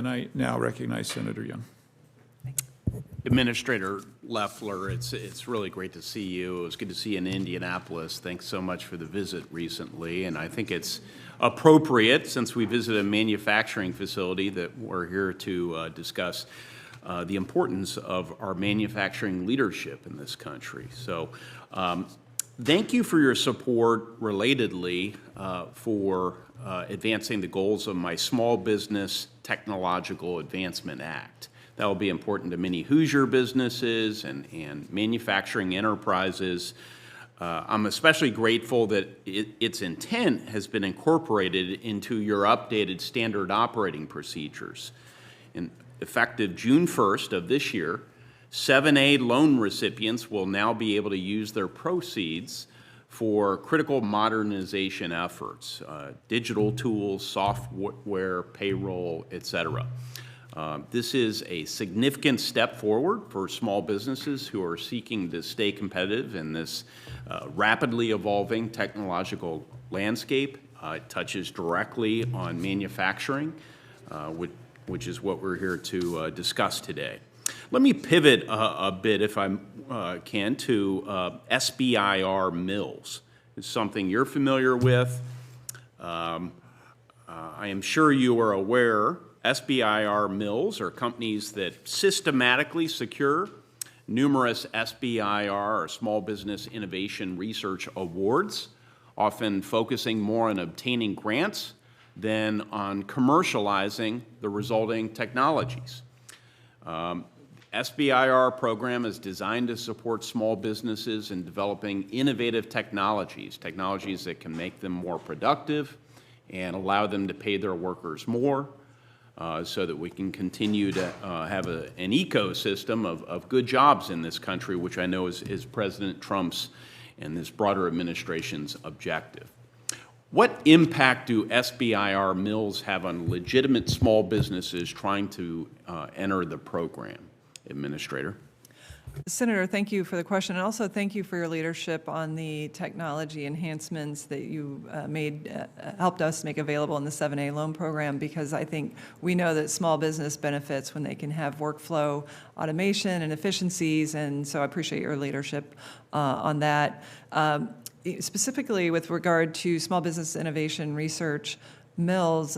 And I now recognize Senator Young. Administrator Loeffler, it's really great to see you. It was good to see you in Indianapolis. Thanks so much for the visit recently. And I think it's appropriate, since we visited a manufacturing facility, that we're here to discuss the importance of our manufacturing leadership in this country. So thank you for your support, relatedly, for advancing the goals of my Small Business Technological Advancement Act. That will be important to many Hoosier businesses and manufacturing enterprises. I'm especially grateful that its intent has been incorporated into your updated standard operating procedures. Effective June 1st of this year, 7A loan recipients will now be able to use their proceeds for critical modernization efforts, digital tools, software, payroll, et cetera. This is a significant step forward for small businesses who are seeking to stay competitive in this rapidly evolving technological landscape. It touches directly on manufacturing, which is what we're here to discuss today. Let me pivot a bit, if I can, to SBIR mills. It's something you're familiar with. I am sure you are aware SBIR mills are companies that systematically secure numerous SBIR, or Small Business Innovation Research Awards, often focusing more on obtaining grants than on commercializing the resulting technologies. SBIR program is designed to support small businesses in developing innovative technologies that can make them more productive and allow them to pay their workers more, so that we can continue to have an ecosystem of good jobs in this country, which I know is President Trump's and this broader administration's objective. What impact do SBIR mills have on legitimate small businesses trying to enter the program, Administrator? Senator, thank you for the question, and also thank you for your leadership on the technology enhancements that you helped us make available in the 7A loan program, because I think we know that small business benefits when they can have workflow automation and efficiencies, and so I appreciate your leadership on that. Specifically with regard to small business innovation research mills,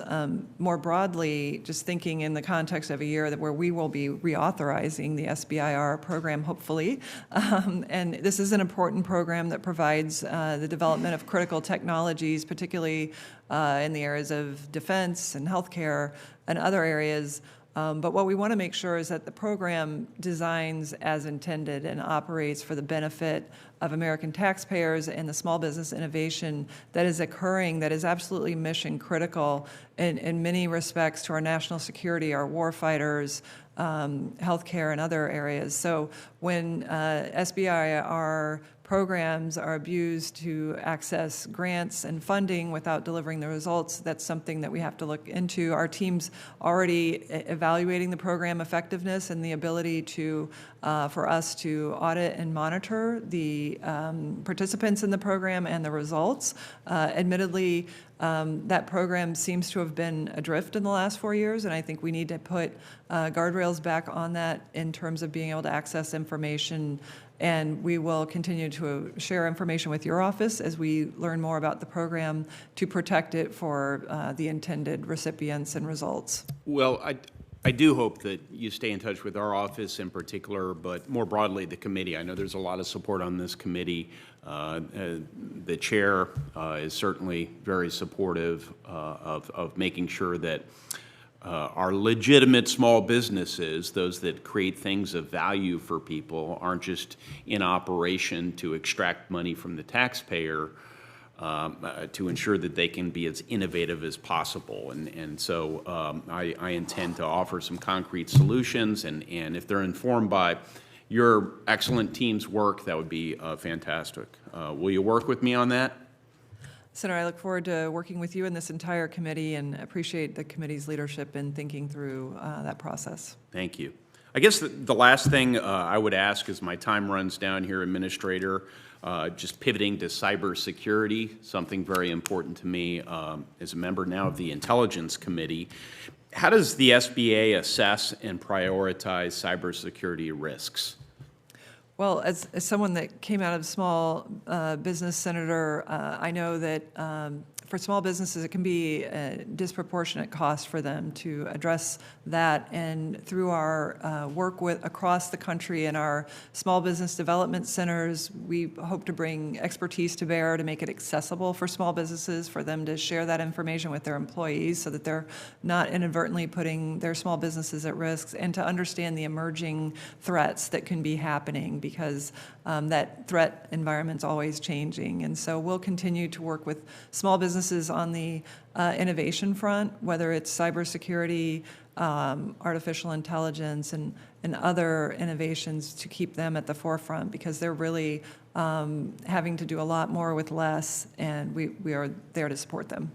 more broadly, just thinking in the context of a year where we will be reauthorizing the SBIR program, hopefully. And this is an important program that provides the development of critical technologies, particularly in the areas of defense and healthcare and other areas. But what we want to make sure is that the program designs as intended and operates for the benefit of American taxpayers and the small business innovation that is occurring, that is absolutely mission critical in many respects to our national security, our war fighters, healthcare and other areas. So when SBIR programs are abused to access grants and funding without delivering the results, that's something that we have to look into. Our team's already evaluating the program effectiveness and the ability to, for us to audit and monitor the participants in the program and the results. Admittedly, that program seems to have been adrift in the last 4 years, and I think we need to put guardrails back on that in terms of being able to access information. And we will continue to share information with your office as we learn more about the program to protect it for the intended recipients and results. Well, I do hope that you stay in touch with our office in particular, but more broadly the committee. I know there's a lot of support on this committee. The chair is certainly very supportive of making sure that our legitimate small businesses, those that create things of value for people, aren't just in operation to extract money from the taxpayer, to ensure that they can be as innovative as possible. And so I intend to offer some concrete solutions, and if they're informed by your excellent team's work, that would be fantastic. Will you work with me on that? Senator, I look forward to working with you and this entire committee and appreciate the committee's leadership in thinking through that process. Thank you. I guess the last thing I would ask as my time runs down here, Administrator, just pivoting to cybersecurity, something very important to me as a member now of the Intelligence Committee. How does the SBA assess and prioritize cybersecurity risks? Well, as someone that came out of small business, Senator, I know that for small businesses, it can be a disproportionate cost for them to address that. And through our work across the country in our small business development centers, we hope to bring expertise to bear to make it accessible for small businesses, for them to share that information with their employees so that they're not inadvertently putting their small businesses at risk, and to understand the emerging threats that can be happening, because that threat environment's always changing. And so we'll continue to work with small businesses on the innovation front, whether it's cybersecurity, artificial intelligence, and other innovations, to keep them at the forefront, because they're really having to do a lot more with less, and we are there to support them.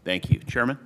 Thank you. Chairman?